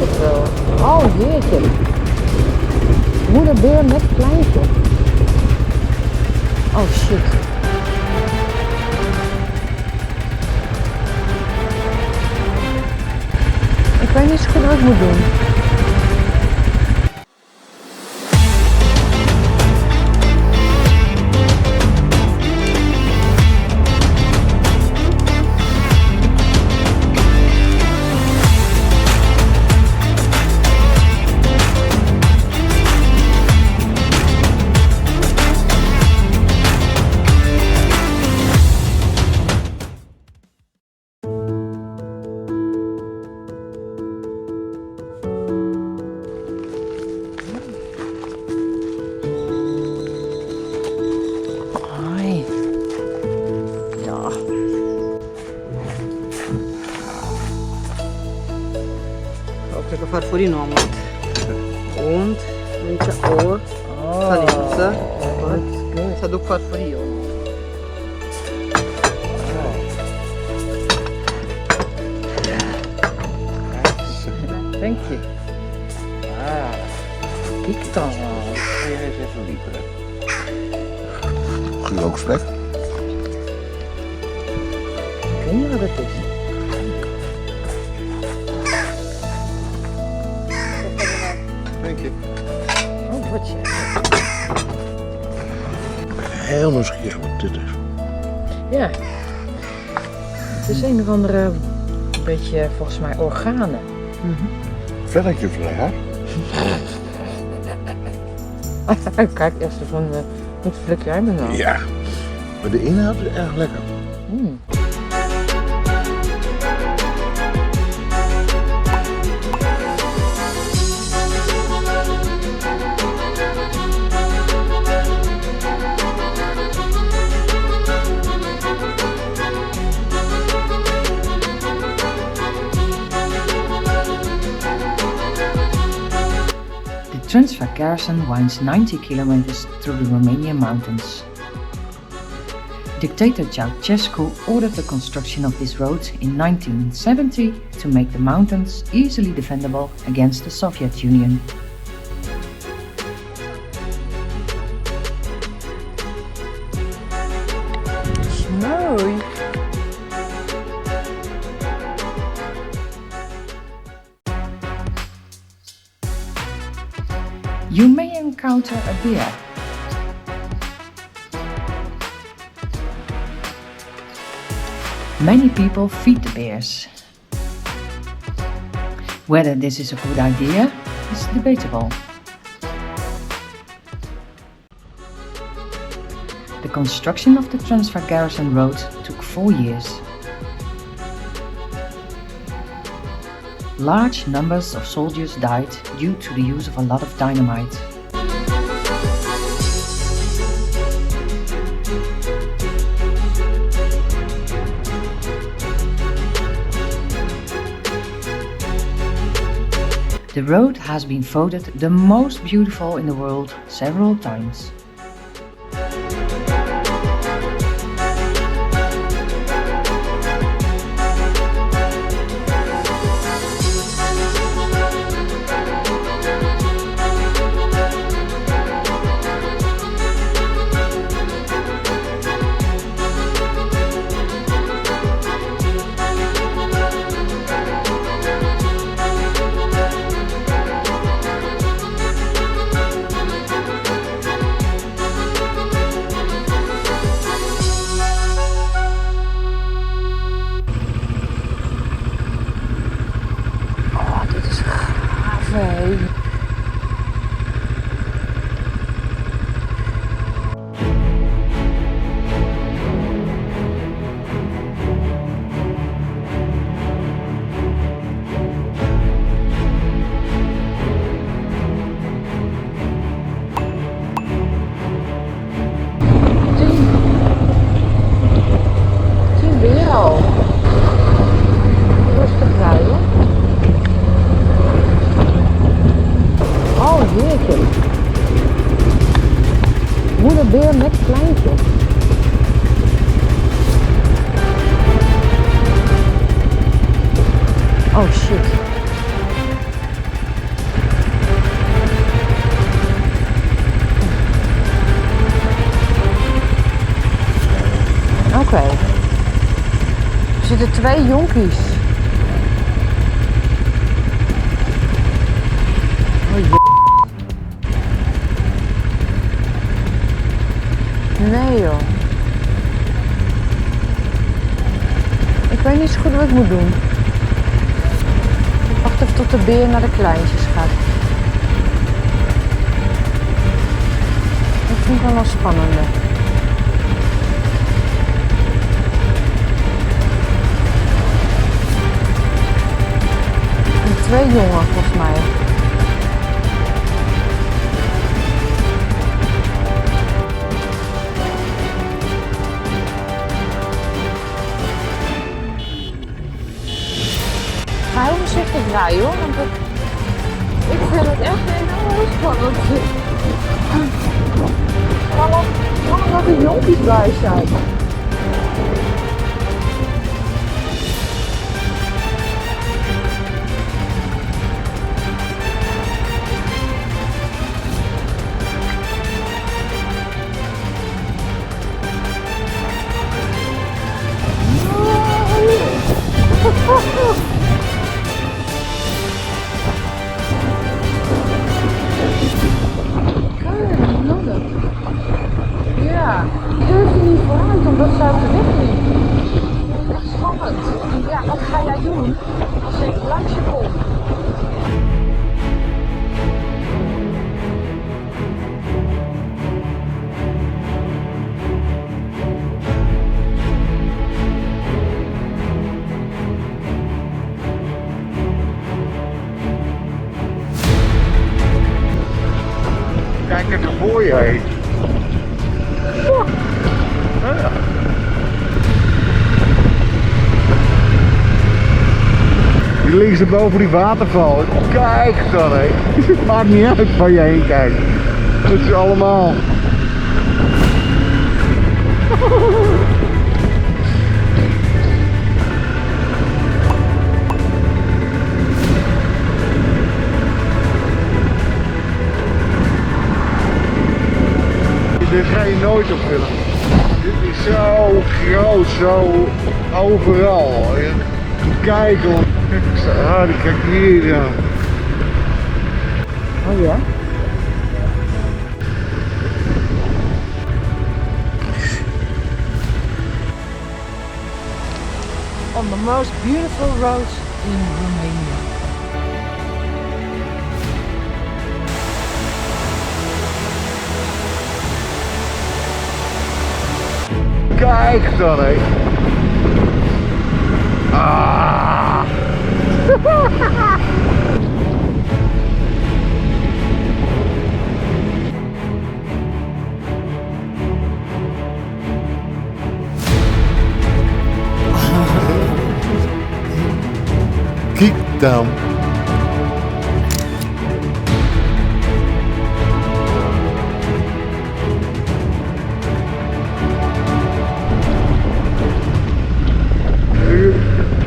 het wel. Oh jeetje. Moederbeer met kleintje. Oh shit. Ik weet niet zo goed wat ik moet doen. Farfurino am luat. Und aici ouă, saliță, să aduc farfurii eu. Thank you. Kijk dan. Ga jij eens even wieperen. Geurgesprek. Ik weet niet wat het is. Dank je. Oh, wat je. Heel nieuwsgierig wat dit is. Ja. Het is een of andere, beetje volgens mij organen. Velletje vleer. Kijk, eerst van wat flik jij me nou? Ja, maar de inhoud is erg lekker. Transfagarasan winds 90 kilometers through the Romanian mountains. Dictator Ceausescu ordered the construction of this road in 1970 to make the mountains easily defendable against the Soviet Union. Mooi! You may encounter a bear. Many people feed the bears. Whether this is a good idea is debatable. The construction of the Transfagarasan road took 4 years. Large numbers of soldiers died due to the use of a lot of dynamite. The road has been voted the most beautiful in the world several times. zitten 2 jonkies. Oh jee. Nee joh. Ik weet niet zo goed wat ik moet doen. Ik wacht even tot de beer naar de kleintjes gaat. Dat vind ik wel spannender. En 2 jongen volgens mij. Ga heel voorzichtig draaien hoor, want ik vind het echt heel spannend. Allemaal dat er jonkies bij zijn. Ja, ik durf er niet vooruit omdat ze uit de weg liep. Echt spannend. Ja, wat ga jij doen als ik langs je kom? Kijk eens voor je heen. Ja. Die links boven die waterval. Kijk dan hé. Het maakt niet uit waar je heen kijkt. Dat is allemaal. Dit ga je nooit op filmen. Dit is zo groot, zo overal. Kijk hoor. Kijk hier. Ja. Oh ja? On the most beautiful roads in Romania. Kijk dan hé. Ah. Kijk dan.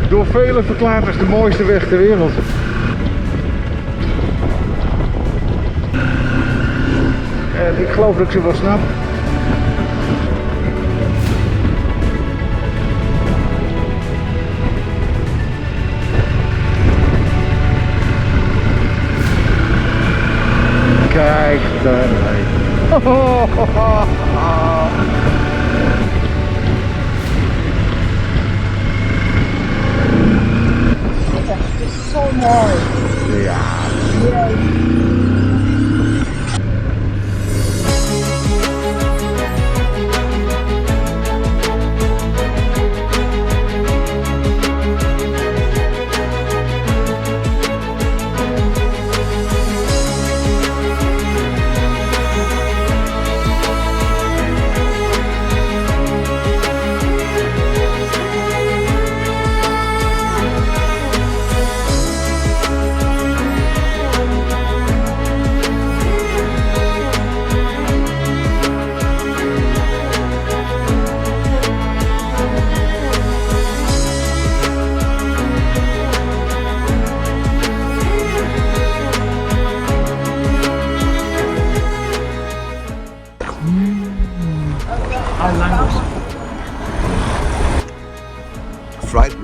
Door velen verklaard als de mooiste weg ter wereld. En ik geloof dat ik ze wel snap. Kijk daar. Zo mooi. Ja.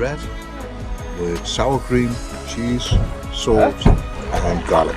bread with sour cream, cheese, salt, and garlic.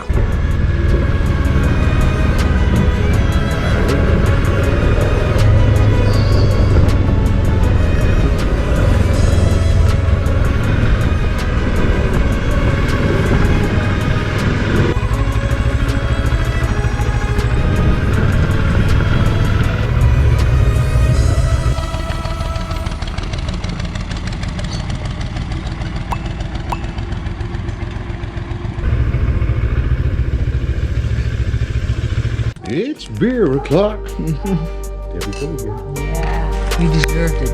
It's beer o'clock. There we go again. Yeah, you deserved it.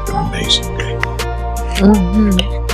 Amazing. Mm-hmm.